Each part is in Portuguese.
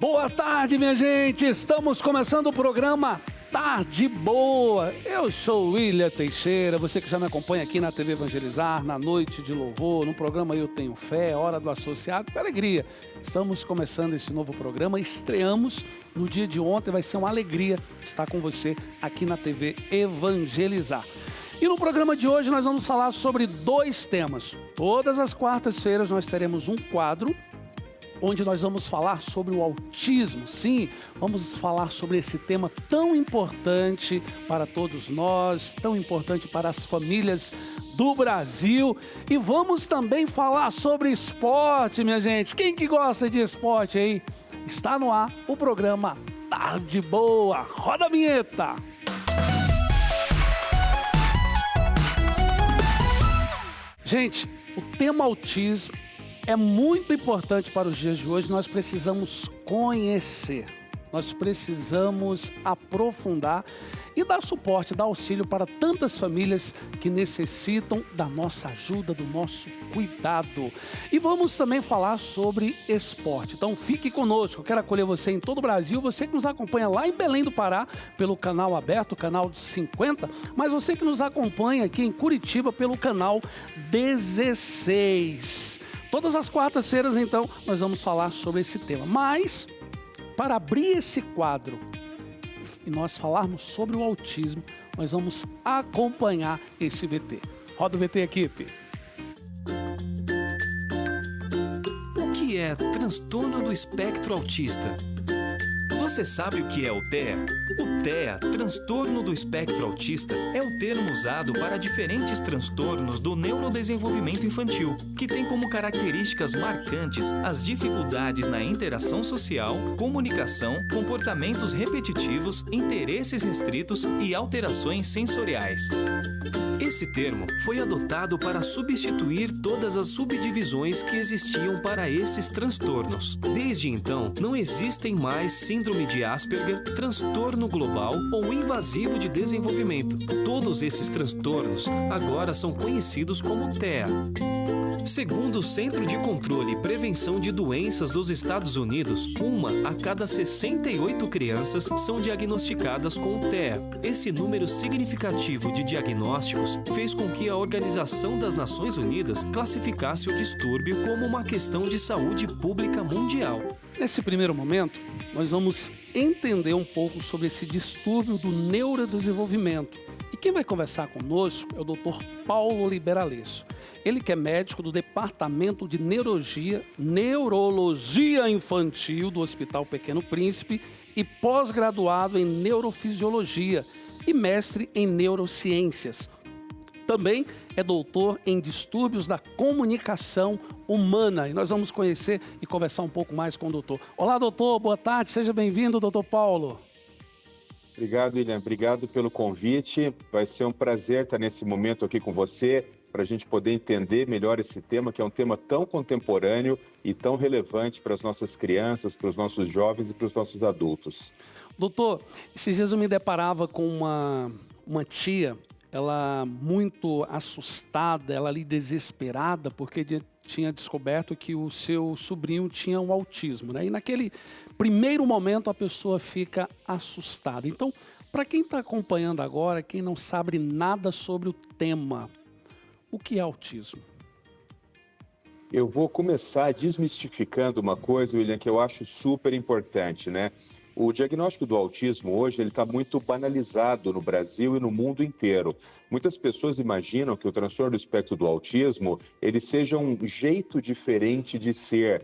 Boa tarde, minha gente! Estamos começando o programa Tarde Boa. Eu sou o William Teixeira, você que já me acompanha aqui na TV Evangelizar, na Noite de Louvor, no programa Eu Tenho Fé, Hora do Associado, com alegria. Estamos começando esse novo programa, estreamos no dia de ontem, vai ser uma alegria estar com você aqui na TV Evangelizar. E no programa de hoje nós vamos falar sobre dois temas. Todas as quartas-feiras nós teremos um quadro onde nós vamos falar sobre o autismo. Sim, vamos falar sobre esse tema tão importante para todos nós, tão importante para as famílias do Brasil. E vamos também falar sobre esporte, minha gente. Quem que gosta de esporte aí? Está no ar o programa Tarde Boa. Roda a vinheta! Gente, o tema autismo é muito importante para os dias de hoje. Nós precisamos conhecer, nós precisamos aprofundar e dar suporte, dar auxílio para tantas famílias que necessitam da nossa ajuda, do nosso cuidado. E vamos também falar sobre esporte. Então fique conosco, eu quero acolher você em todo o Brasil, você que nos acompanha lá em Belém do Pará, pelo canal aberto, o canal 50, mas você que nos acompanha aqui em Curitiba pelo canal 16. Todas as quartas-feiras, então, nós vamos falar sobre esse tema. Mas, para abrir esse quadro e nós falarmos sobre o autismo, nós vamos acompanhar esse VT. Roda o VT, equipe. O que é transtorno do espectro autista? Você sabe o que é o TEA? O TEA, transtorno do espectro autista, é o termo usado para diferentes transtornos do neurodesenvolvimento infantil, que tem como características marcantes as dificuldades na interação social, comunicação, comportamentos repetitivos, interesses restritos e alterações sensoriais. Esse termo foi adotado para substituir todas as subdivisões que existiam para esses transtornos. Desde então, não existem mais síndrome de Asperger, transtorno global ou invasivo de desenvolvimento. Todos esses transtornos agora são conhecidos como TEA. Segundo o Centro de Controle e Prevenção de Doenças dos Estados Unidos, 1 a cada 68 crianças são diagnosticadas com TEA. Esse número significativo de diagnósticos fez com que a Organização das Nações Unidas classificasse o distúrbio como uma questão de saúde pública mundial. Nesse primeiro momento, nós vamos entender um pouco sobre esse distúrbio do neurodesenvolvimento. E quem vai conversar conosco é o Dr. Paulo Liberalesso. Ele que é médico do Departamento de Neurologia Infantil do Hospital Pequeno Príncipe e pós-graduado em Neurofisiologia e mestre em Neurociências. Também é doutor em distúrbios da comunicação humana. E nós vamos conhecer e conversar um pouco mais com o doutor. Olá, doutor. Boa tarde. Seja bem-vindo, doutor Paulo. Obrigado, William. Obrigado pelo convite. Vai ser um prazer estar nesse momento aqui com você, para a gente poder entender melhor esse tema, que é um tema tão contemporâneo e tão relevante para as nossas crianças, para os nossos jovens e para os nossos adultos. Doutor, esses dias eu me deparava com uma tia, ela muito assustada, ela ali desesperada, porque tinha descoberto que o seu sobrinho tinha um autismo, né? E naquele primeiro momento a pessoa fica assustada. Então, para quem está acompanhando agora, quem não sabe nada sobre o tema, o que é autismo? Eu vou começar desmistificando uma coisa, William, que eu acho super importante, né? O diagnóstico do autismo hoje ele está muito banalizado no Brasil e no mundo inteiro. Muitas pessoas imaginam que o transtorno do espectro do autismo ele seja um jeito diferente de ser.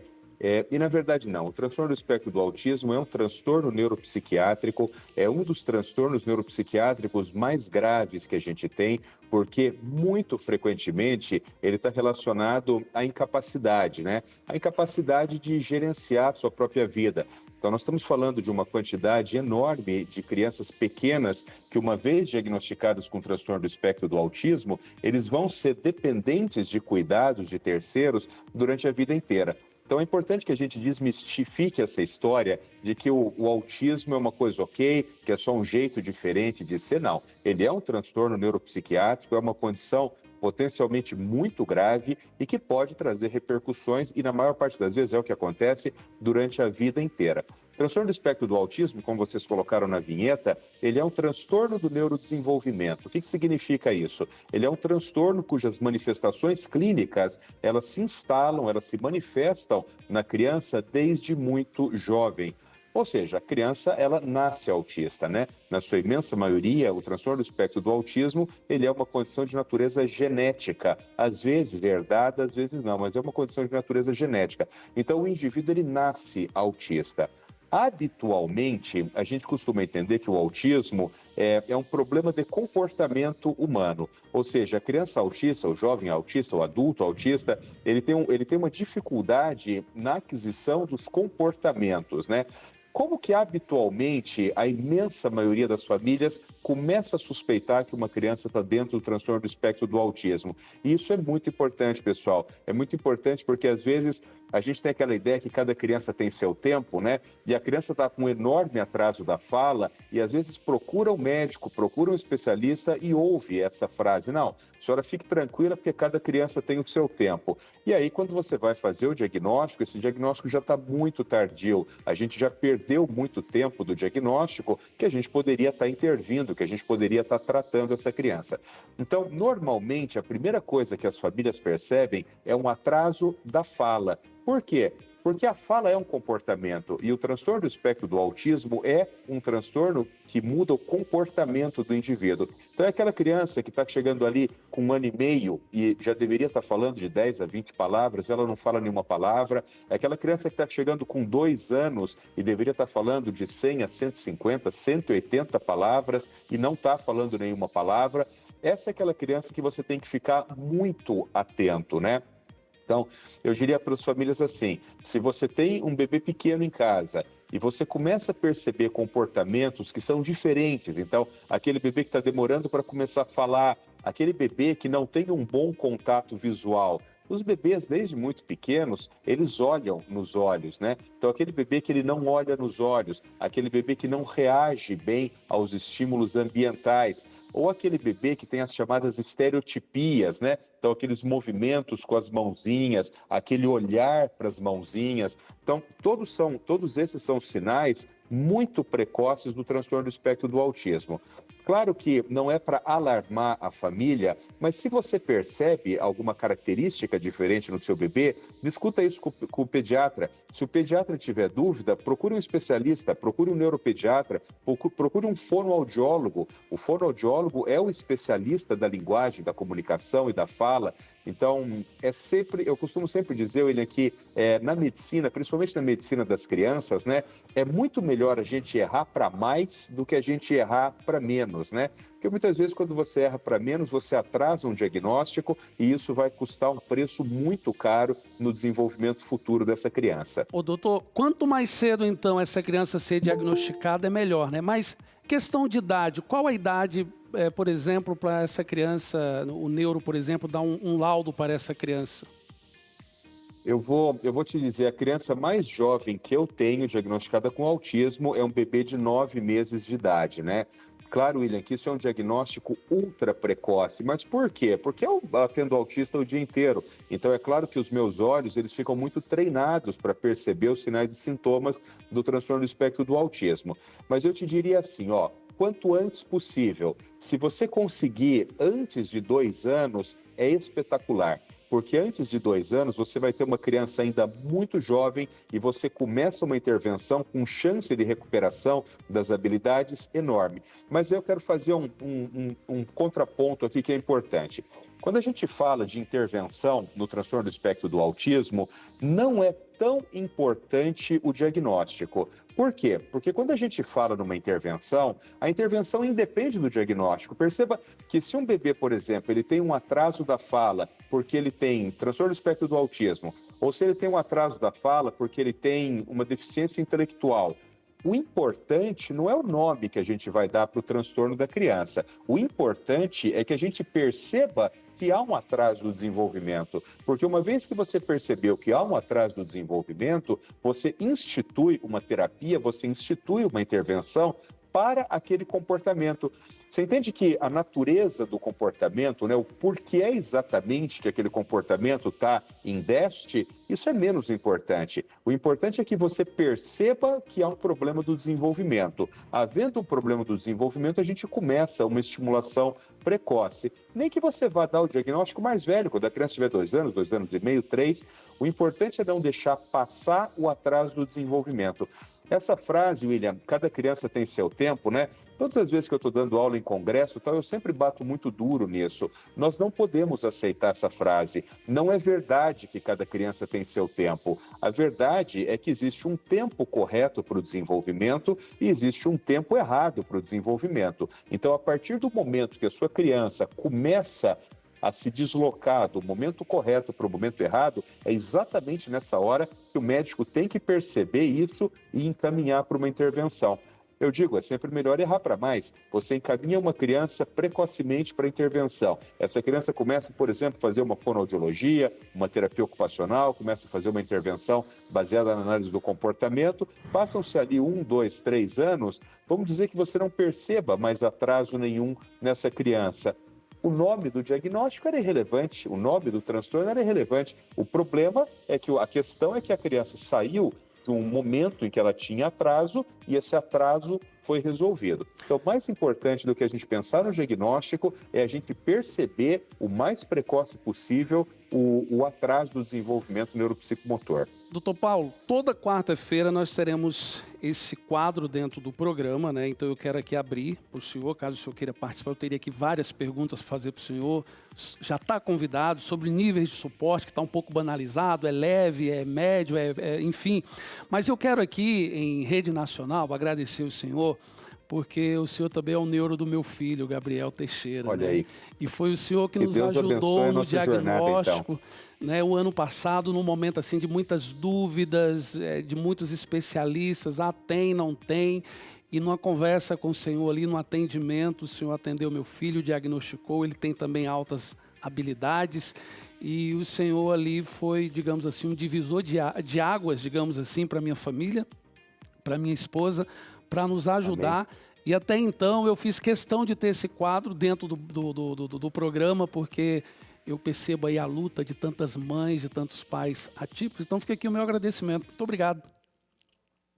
E na verdade não, o transtorno do espectro do autismo é um transtorno neuropsiquiátrico, é um dos transtornos neuropsiquiátricos mais graves que a gente tem, porque muito frequentemente ele está relacionado à incapacidade, né? A incapacidade de gerenciar a sua própria vida. Então nós estamos falando de uma quantidade enorme de crianças pequenas que uma vez diagnosticadas com transtorno do espectro do autismo, eles vão ser dependentes de cuidados de terceiros durante a vida inteira. Então é importante que a gente desmistifique essa história de que o autismo é uma coisa ok, que é só um jeito diferente de ser. Não, ele é um transtorno neuropsiquiátrico, é uma condição potencialmente muito grave e que pode trazer repercussões, e na maior parte das vezes é o que acontece durante a vida inteira. Transtorno do espectro do autismo, como vocês colocaram na vinheta, ele é um transtorno do neurodesenvolvimento. O que significa isso? Ele é um transtorno cujas manifestações clínicas, elas se instalam, elas se manifestam na criança desde muito jovem. Ou seja, a criança, ela nasce autista, né? Na sua imensa maioria, o transtorno do espectro do autismo, ele é uma condição de natureza genética. Às vezes herdada, às vezes não, mas é uma condição de natureza genética. Então, o indivíduo, ele nasce autista. Habitualmente, a gente costuma entender que o autismo é um problema de comportamento humano. Ou seja, a criança autista, o jovem autista, o adulto autista, ele tem uma dificuldade na aquisição dos comportamentos, né? Como que habitualmente a imensa maioria das famílias começa a suspeitar que uma criança está dentro do transtorno do espectro do autismo? E isso é muito importante, pessoal. É muito importante porque às vezes a gente tem aquela ideia que cada criança tem seu tempo, né? E a criança está com um enorme atraso da fala e às vezes procura um médico, procura um especialista e ouve essa frase. Não, a senhora fique tranquila porque cada criança tem o seu tempo. E aí, quando você vai fazer o diagnóstico, esse diagnóstico já está muito tardio. A gente já perdeu muito tempo do diagnóstico que a gente poderia estar intervindo, que a gente poderia estar tratando essa criança. Então, normalmente, a primeira coisa que as famílias percebem é um atraso da fala. Por quê? Porque a fala é um comportamento e o transtorno do espectro do autismo é um transtorno que muda o comportamento do indivíduo. Então é aquela criança que está chegando ali com 1 ano e meio e já deveria estar falando de 10 a 20 palavras, ela não fala nenhuma palavra. É aquela criança que está chegando com 2 anos e deveria estar falando de 100 a 150, 180 palavras e não está falando nenhuma palavra. Essa é aquela criança que você tem que ficar muito atento, né? Então, eu diria para as famílias assim, se você tem um bebê pequeno em casa e você começa a perceber comportamentos que são diferentes, então, aquele bebê que está demorando para começar a falar, aquele bebê que não tem um bom contato visual, os bebês, desde muito pequenos, eles olham nos olhos, né? Então, aquele bebê que ele não olha nos olhos, aquele bebê que não reage bem aos estímulos ambientais, ou aquele bebê que tem as chamadas estereotipias, né? Então, aqueles movimentos com as mãozinhas, aquele olhar para as mãozinhas. Então, todos esses são sinais muito precoces do transtorno do espectro do autismo. Claro que não é para alarmar a família, mas se você percebe alguma característica diferente no seu bebê, discuta isso com o pediatra. Se o pediatra tiver dúvida, procure um especialista, procure um neuropediatra, procure um fonoaudiólogo. O fonoaudiólogo é o especialista da linguagem, da comunicação e da fala. Então, eu costumo sempre dizer, William, que na medicina, principalmente na medicina das crianças, né, é muito melhor a gente errar para mais do que a gente errar para menos, né? Porque muitas vezes quando você erra para menos, você atrasa um diagnóstico e isso vai custar um preço muito caro no desenvolvimento futuro dessa criança. Ô, doutor, quanto mais cedo, então, essa criança ser diagnosticada, é melhor, né? Mas questão de idade, qual a idade, por exemplo, para essa criança, o neuro, por exemplo, dar um laudo para essa criança? Eu vou te dizer, a criança mais jovem que eu tenho diagnosticada com autismo é um bebê de 9 meses de idade, né? Claro, William, que isso é um diagnóstico ultra precoce, mas por quê? Porque eu atendo autista o dia inteiro, então é claro que os meus olhos, eles ficam muito treinados para perceber os sinais e sintomas do transtorno do espectro do autismo. Mas eu te diria assim, ó, quanto antes possível, se você conseguir antes de 2 anos, é espetacular. Porque antes de 2 anos, você vai ter uma criança ainda muito jovem e você começa uma intervenção com chance de recuperação das habilidades enorme. Mas eu quero fazer um contraponto aqui que é importante. Quando a gente fala de intervenção no transtorno do espectro do autismo, não é tão importante o diagnóstico. Por quê? Porque quando a gente fala numa intervenção, a intervenção independe do diagnóstico. Perceba que se um bebê, por exemplo, ele tem um atraso da fala porque ele tem transtorno do espectro do autismo, ou se ele tem um atraso da fala porque ele tem uma deficiência intelectual, o importante não é o nome que a gente vai dar para o transtorno da criança. O importante é que a gente perceba que há um atraso do desenvolvimento. Porque uma vez que você percebeu que há um atraso do desenvolvimento, você institui uma terapia, você institui uma intervenção para aquele comportamento. Você entende que a natureza do comportamento, né, o porquê exatamente que aquele comportamento está em déficit, isso é menos importante. O importante é que você perceba que há um problema do desenvolvimento. Havendo um problema do desenvolvimento, a gente começa uma estimulação precoce. Nem que você vá dar o diagnóstico mais velho, quando a criança tiver 2 anos, 2 anos e meio, 3. O importante é não deixar passar o atraso do desenvolvimento. Essa frase, William, cada criança tem seu tempo, né? Todas as vezes que eu estou dando aula em congresso, eu sempre bato muito duro nisso. Nós não podemos aceitar essa frase. Não é verdade que cada criança tem seu tempo. A verdade é que existe um tempo correto para o desenvolvimento e existe um tempo errado para o desenvolvimento. Então, a partir do momento que a sua criança começa a se deslocar do momento correto para o momento errado, é exatamente nessa hora que o médico tem que perceber isso e encaminhar para uma intervenção. Eu digo, é sempre melhor errar para mais. Você encaminha uma criança precocemente para a intervenção. Essa criança começa, por exemplo, a fazer uma fonoaudiologia, uma terapia ocupacional, começa a fazer uma intervenção baseada na análise do comportamento. Passam-se ali 1, 2, 3 anos, vamos dizer que você não perceba mais atraso nenhum nessa criança. O nome do diagnóstico era irrelevante, o nome do transtorno era irrelevante. O problema é que a questão é que a criança saiu de um momento em que ela tinha atraso e esse atraso foi resolvido. Então, o mais importante do que a gente pensar no diagnóstico é a gente perceber o mais precoce possível o atraso do desenvolvimento neuropsicomotor. Doutor Paulo, toda quarta-feira nós teremos esse quadro dentro do programa, né? Então eu quero aqui abrir para o senhor, caso o senhor queira participar, eu teria aqui várias perguntas para fazer para o senhor. Já está convidado sobre níveis de suporte, que está um pouco banalizado, é leve, é médio, enfim. Mas eu quero aqui, em rede nacional, agradecer o senhor, porque o senhor também é o neuro do meu filho, Gabriel Teixeira. Olha, né? Aí. E foi o senhor que nos ajudou no diagnóstico, né, o ano passado, num momento assim de muitas dúvidas, de muitos especialistas, tem, não tem. E numa conversa com o senhor ali, no atendimento, o senhor atendeu meu filho, diagnosticou, ele tem também altas habilidades. E o senhor ali foi, digamos assim, um divisor de águas, digamos assim, para minha família, para minha esposa, para nos ajudar. Amém. E até então eu fiz questão de ter esse quadro dentro do programa, porque eu percebo aí a luta de tantas mães, de tantos pais atípicos. Então fica aqui o meu agradecimento. Muito obrigado.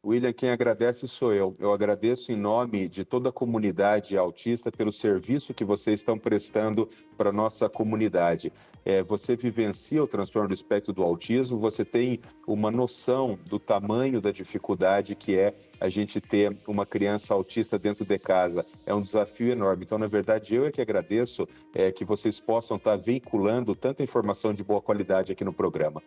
William, quem agradece sou eu. Eu agradeço em nome de toda a comunidade autista pelo serviço que vocês estão prestando para a nossa comunidade. Você vivencia o transtorno do espectro do autismo, você tem uma noção do tamanho da dificuldade que é a gente ter uma criança autista dentro de casa. É um desafio enorme. Então, na verdade, eu é que agradeço que vocês possam estar veiculando tanta informação de boa qualidade aqui no programa.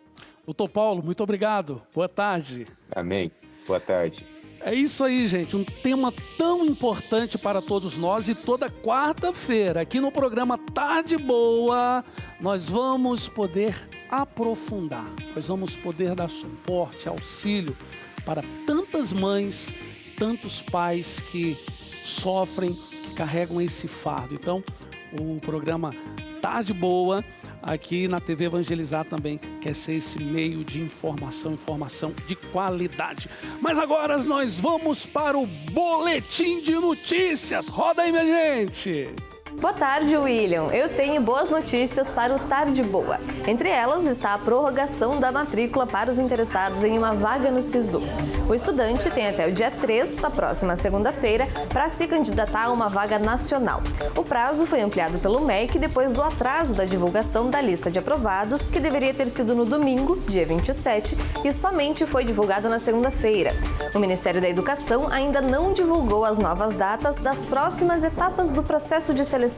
Doutor Paulo, muito obrigado. Boa tarde. Amém. Boa tarde. É isso aí, gente. Um tema tão importante para todos nós e toda quarta-feira, aqui no programa Tarde Boa, nós vamos poder aprofundar, nós vamos poder dar suporte, auxílio para tantas mães, tantos pais que sofrem, que carregam esse fardo. Então, o programa Tarde Boa, aqui na TV Evangelizar também quer ser esse meio de informação de qualidade. Mas agora nós vamos para o Boletim de Notícias. Roda aí, minha gente! Boa tarde, William. Eu tenho boas notícias para o Tarde Boa. Entre elas está a prorrogação da matrícula para os interessados em uma vaga no SISU. O estudante tem até o dia 3, a próxima segunda-feira, para se candidatar a uma vaga nacional. O prazo foi ampliado pelo MEC depois do atraso da divulgação da lista de aprovados, que deveria ter sido no domingo, dia 27, e somente foi divulgado na segunda-feira. O Ministério da Educação ainda não divulgou as novas datas das próximas etapas do processo de seleção.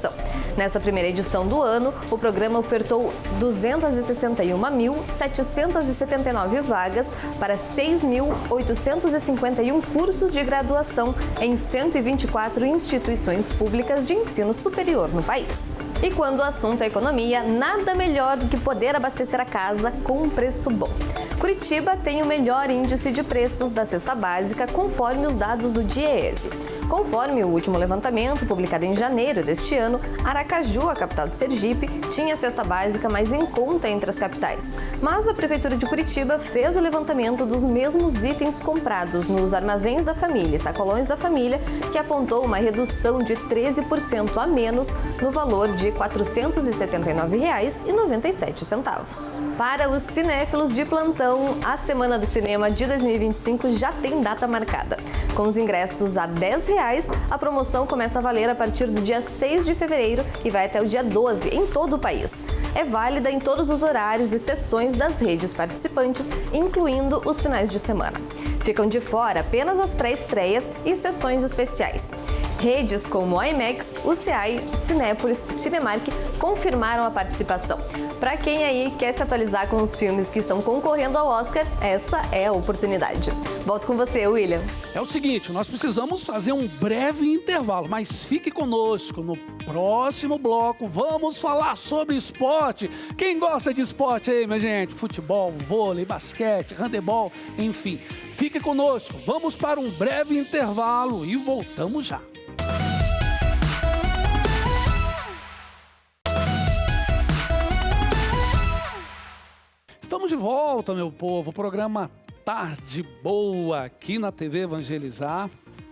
Nessa primeira edição do ano, o programa ofertou 261.779 vagas para 6.851 cursos de graduação em 124 instituições públicas de ensino superior no país. E quando o assunto é economia, nada melhor do que poder abastecer a casa com um preço bom. Curitiba tem o melhor índice de preços da cesta básica, conforme os dados do DIEESE. Conforme o último levantamento, publicado em janeiro deste ano, Aracaju, a capital do Sergipe, tinha a cesta básica mais em conta entre as capitais. Mas a Prefeitura de Curitiba fez o levantamento dos mesmos itens comprados nos armazéns da família e sacolões da família, que apontou uma redução de 13% a menos no valor de R$ 479,97. Para os cinéfilos de plantão, a Semana do Cinema de 2025 já tem data marcada. Com os ingressos a R$ 10, a promoção começa a valer a partir do dia 6 de fevereiro e vai até o dia 12 em todo o país. É válida em todos os horários e sessões das redes participantes, incluindo os finais de semana. Ficam de fora apenas as pré-estreias e sessões especiais. Redes como a IMAX, UCI, Cinépolis, Cinemark confirmaram a participação. Para quem aí quer se atualizar com os filmes que estão concorrendo ao Oscar, essa é a oportunidade. Volto com você, William. É o seguinte, nós precisamos fazer um breve intervalo, mas fique conosco. No próximo bloco, vamos falar sobre esporte. Quem gosta de esporte aí, minha gente? Futebol, vôlei, basquete, handebol, enfim. Fique conosco, vamos para um breve intervalo e voltamos já. Estamos de volta, meu povo. O programa Tarde Boa aqui na TV Evangelizar.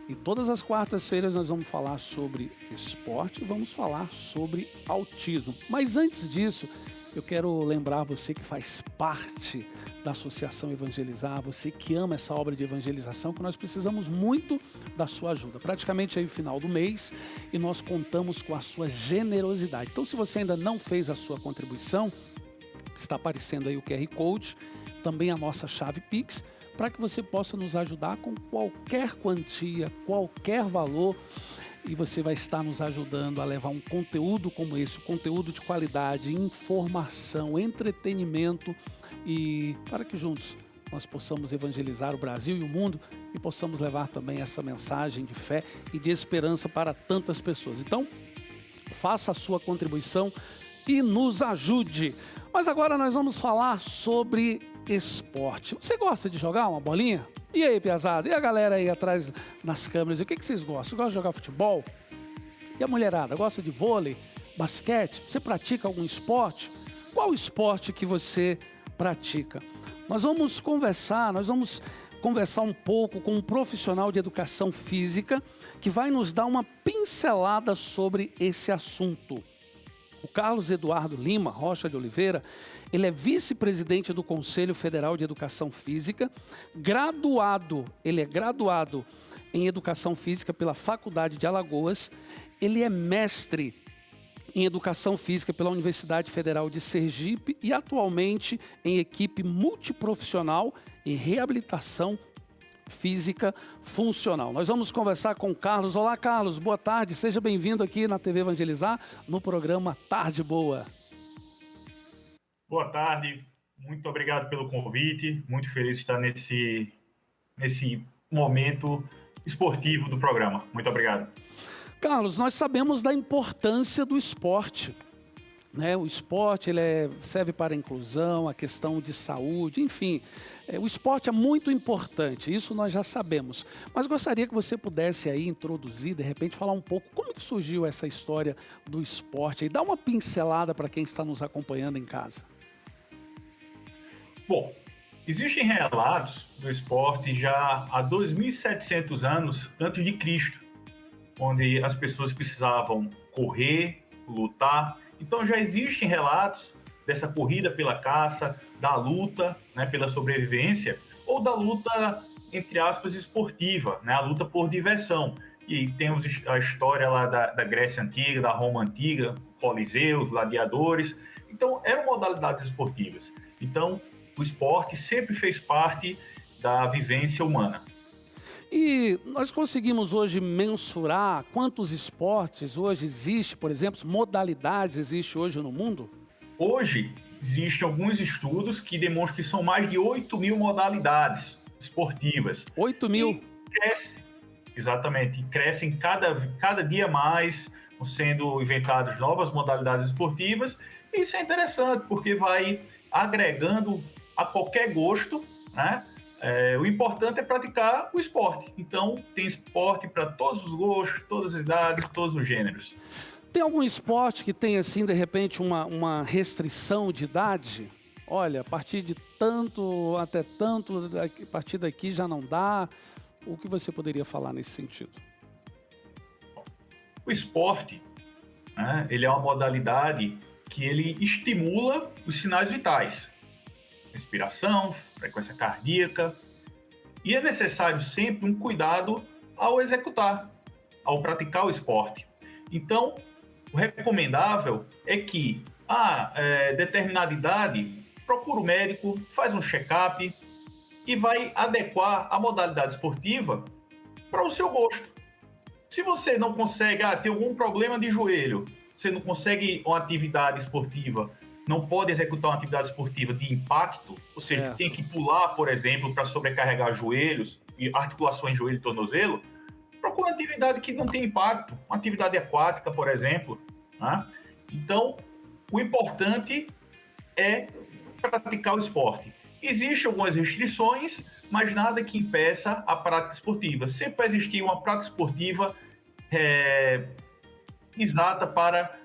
E todas as quartas-feiras nós vamos falar sobre esporte e vamos falar sobre autismo. Mas antes disso, eu quero lembrar você que faz parte da Associação Evangelizar, você que ama essa obra de evangelização, que nós precisamos muito da sua ajuda. Praticamente aí o final do mês e nós contamos com a sua generosidade. Então, se você ainda não fez a sua contribuição, está aparecendo aí o QR Code, também a nossa chave Pix, para que você possa nos ajudar com qualquer quantia, qualquer valor, e você vai estar nos ajudando a levar um conteúdo como esse, um conteúdo de qualidade, informação, entretenimento, e para que juntos nós possamos evangelizar o Brasil e o mundo e possamos levar também essa mensagem de fé e de esperança para tantas pessoas. Então, faça a sua contribuição e nos ajude. Mas agora nós vamos falar sobre esporte. Você gosta de jogar uma bolinha? E aí, piazada? E a galera aí atrás nas câmeras? O que vocês gostam? Você gosta de jogar futebol? E a mulherada? Gosta de vôlei? Basquete? Você pratica algum esporte? Qual esporte que você pratica? Nós vamos conversar um pouco com um profissional de educação física que vai nos dar uma pincelada sobre esse assunto. O Carlos Eduardo Lima Rocha de Oliveira, ele é vice-presidente do Conselho Federal de Educação Física, ele é graduado em Educação Física pela Faculdade de Alagoas, ele é mestre em Educação Física pela Universidade Federal de Sergipe e atualmente em equipe multiprofissional em reabilitação física funcional. Nós vamos conversar com o Carlos. Olá, Carlos, boa tarde, seja bem-vindo aqui na TV Evangelizar, no programa Tarde Boa. Boa tarde, muito obrigado pelo convite, muito feliz de estar nesse momento esportivo do programa. Muito obrigado. Carlos, nós sabemos da importância do esporte. O esporte serve para a inclusão, a questão de saúde, enfim. O esporte é muito importante, isso nós já sabemos. Mas gostaria que você pudesse aí introduzir, de repente, falar um pouco como que surgiu essa história do esporte e dar uma pincelada para quem está nos acompanhando em casa. Bom, existem relatos do esporte já há 2.700 anos antes de Cristo, onde as pessoas precisavam correr, lutar. Então já existem relatos dessa corrida pela caça, da luta, pela sobrevivência, ou da luta, entre aspas, esportiva, a luta por diversão. E temos a história lá da Grécia Antiga, da Roma Antiga, Coliseus, gladiadores. Então, eram modalidades esportivas. Então, o esporte sempre fez parte da vivência humana. E nós conseguimos hoje mensurar quantos esportes hoje existem, por exemplo, modalidades existem hoje no mundo? Hoje, existem alguns estudos que demonstram que são mais de 8.000 modalidades esportivas. 8.000? Exatamente, e crescem cada dia mais, sendo inventadas novas modalidades esportivas. E isso é interessante, porque vai agregando a qualquer gosto, né? O importante é praticar o esporte. Então, tem esporte para todos os gostos, todas as idades, todos os gêneros. Tem algum esporte que tem, assim, de repente, uma restrição de idade? Olha, a partir de tanto até tanto, a partir daqui já não dá. O que você poderia falar nesse sentido? O esporte, né, ele é uma modalidade que ele estimula os sinais vitais. Respiração, frequência cardíaca. E é necessário sempre um cuidado ao executar, ao praticar o esporte. Então, o recomendável é que, determinada idade, procura o médico, faz um check-up e vai adequar a modalidade esportiva para o seu gosto. Se você não consegue, tem algum problema de joelho, você não consegue uma atividade esportiva, não pode executar uma atividade esportiva de impacto, ou seja, tem que pular, por exemplo, para sobrecarregar joelhos, e articulações, joelho e tornozelo, procura uma atividade que não tem impacto, uma atividade aquática, por exemplo. Né? Então, o importante é praticar o esporte. Existem algumas restrições, mas nada que impeça a prática esportiva. Sempre vai existir uma prática esportiva exata para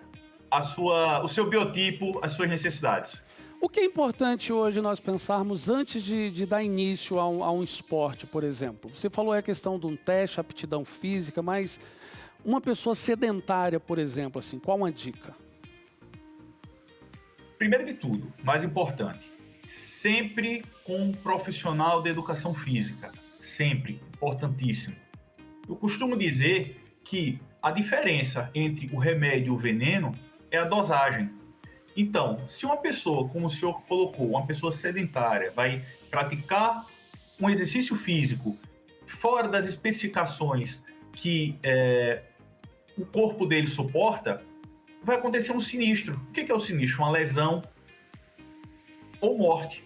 o seu biotipo, as suas necessidades. O que é importante hoje nós pensarmos antes de dar início a um esporte, por exemplo? Você falou a questão de um teste, aptidão física, mas uma pessoa sedentária, por exemplo, assim, qual uma dica? Primeiro de tudo, mais importante, sempre com um profissional de educação física. Sempre, importantíssimo. Eu costumo dizer que a diferença entre o remédio e o veneno é a dosagem. Então, se uma pessoa, como o senhor colocou, uma pessoa sedentária, vai praticar um exercício físico fora das especificações que o corpo dele suporta, vai acontecer um sinistro. O que é o sinistro? Uma lesão ou morte.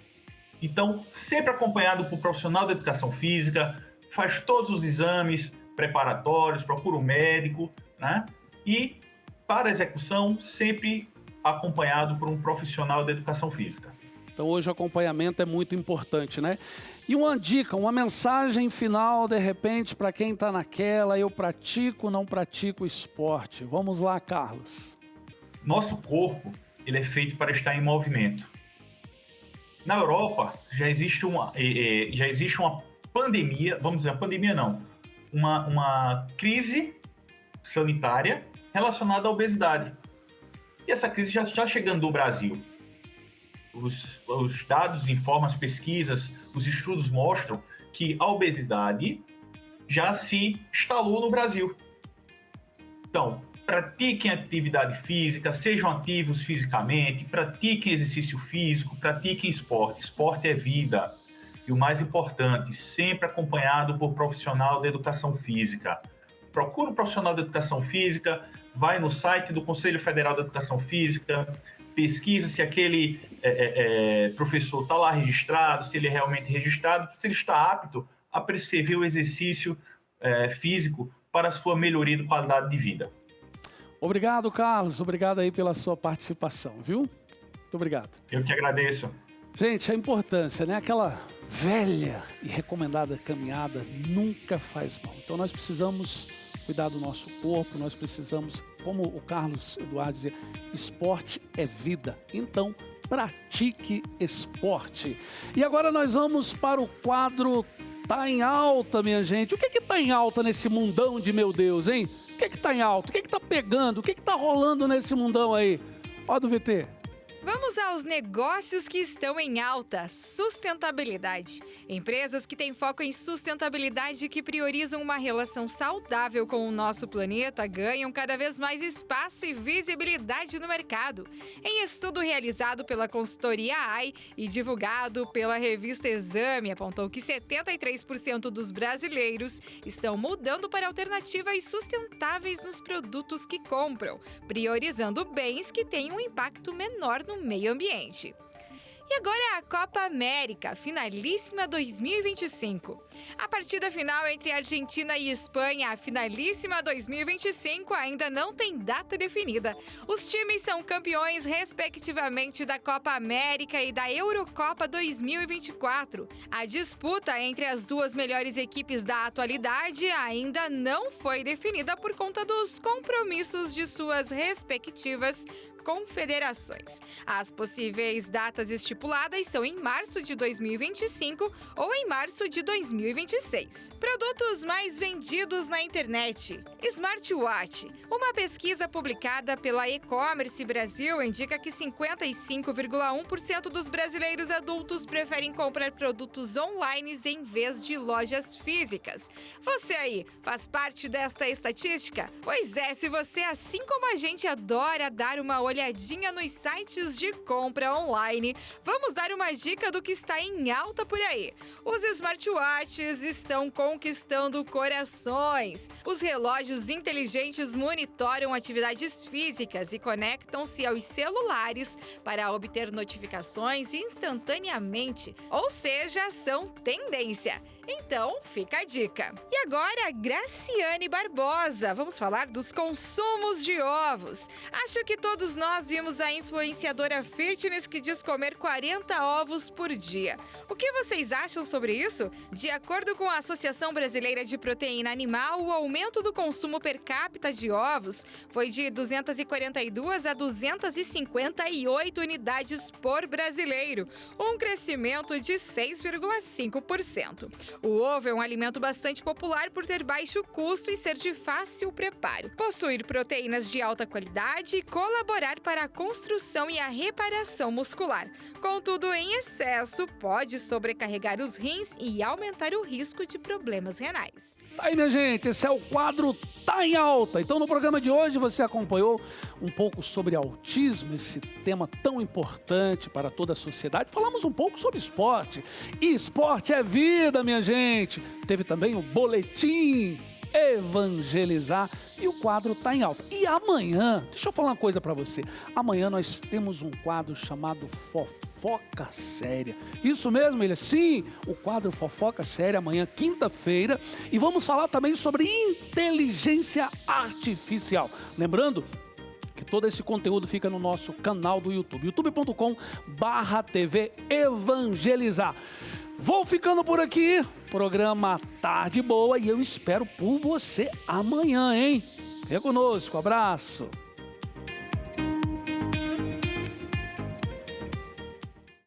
Então, sempre acompanhado por profissional de educação física, faz todos os exames preparatórios, procura um médico, né? E, para a execução, sempre acompanhado por um profissional de educação física. Então, hoje o acompanhamento é muito importante, né? E uma dica, uma mensagem final, de repente, para quem está naquela, eu pratico, não pratico esporte. Vamos lá, Carlos. Nosso corpo, ele é feito para estar em movimento. Na Europa, já existe uma pandemia, vamos dizer, pandemia não, uma crise sanitária relacionada à obesidade. E essa crise já está chegando no Brasil. Os dados informam, as pesquisas, os estudos mostram que a obesidade já se instalou no Brasil. Então, pratiquem atividade física, sejam ativos fisicamente, pratiquem exercício físico, pratiquem esporte. Esporte é vida. E o mais importante, sempre acompanhado por profissional de educação física. Procura um profissional de educação física, vai no site do Conselho Federal de Educação Física, pesquisa se aquele professor está lá registrado, se ele é realmente registrado, se ele está apto a prescrever o exercício físico para a sua melhoria de qualidade de vida. Obrigado, Carlos. Obrigado aí pela sua participação, viu? Muito obrigado. Eu que agradeço. Gente, a importância, né? Aquela velha e recomendada caminhada nunca faz mal. Então nós precisamos cuidar do nosso corpo, nós precisamos, como o Carlos Eduardo dizia, esporte é vida. Então, pratique esporte. E agora nós vamos para o quadro Tá em Alta, minha gente. O que que tá em alta nesse mundão de meu Deus, hein? O que que tá em alta? O que que tá pegando? O que que tá rolando nesse mundão aí? Ó do VT. Vamos aos negócios que estão em alta. Sustentabilidade. Empresas que têm foco em sustentabilidade e que priorizam uma relação saudável com o nosso planeta ganham cada vez mais espaço e visibilidade no mercado. Em estudo realizado pela consultoria AI e divulgado pela revista Exame, apontou que 73% dos brasileiros estão mudando para alternativas sustentáveis nos produtos que compram, priorizando bens que têm um impacto menor no meio ambiente. E agora a Copa América, finalíssima 2025. A partida final entre Argentina e Espanha, a finalíssima 2025, ainda não tem data definida. Os times são campeões, respectivamente, da Copa América e da Eurocopa 2024. A disputa entre as duas melhores equipes da atualidade ainda não foi definida por conta dos compromissos de suas respectivas confederações. As possíveis datas estipuladas são em março de 2025 ou em março de 2026. Produtos mais vendidos na internet. Smartwatch. Uma pesquisa publicada pela E-Commerce Brasil indica que 55,1% dos brasileiros adultos preferem comprar produtos online em vez de lojas físicas. Você aí, faz parte desta estatística? Pois é, se você, assim como a gente, adora dar uma olhadinha nos sites de compra online, vamos dar uma dica do que está em alta por aí. Os smartwatches estão conquistando corações. Os relógios inteligentes monitoram atividades físicas e conectam-se aos celulares para obter notificações instantaneamente, ou seja, são tendência. Então, fica a dica. E agora, Graciane Barbosa. Vamos falar dos consumos de ovos. Acho que todos nós vimos a influenciadora fitness que diz comer 40 ovos por dia. O que vocês acham sobre isso? De acordo com a Associação Brasileira de Proteína Animal, o aumento do consumo per capita de ovos foi de 242 a 258 unidades por brasileiro, um crescimento de 6,5%. O ovo é um alimento bastante popular por ter baixo custo e ser de fácil preparo, possuir proteínas de alta qualidade e colaborar para a construção e a reparação muscular. Contudo, em excesso, pode sobrecarregar os rins e aumentar o risco de problemas renais. Aí, minha gente, esse é o quadro Tá em Alta. Então, no programa de hoje, você acompanhou um pouco sobre autismo, esse tema tão importante para toda a sociedade. Falamos um pouco sobre esporte. E esporte é vida, minha gente. Teve também o boletim Evangelizar e o quadro Tá em Alta. E amanhã, deixa eu falar uma coisa para você. Amanhã nós temos um quadro chamado Fofoca Séria. Isso mesmo, ele? Sim, o quadro Fofoca Séria, amanhã, quinta-feira. E vamos falar também sobre inteligência artificial. Lembrando que todo esse conteúdo fica no nosso canal do YouTube, youtube.com/TV Evangelizar. Vou ficando por aqui, programa Tarde Boa, e eu espero por você amanhã, hein? Fique conosco, abraço.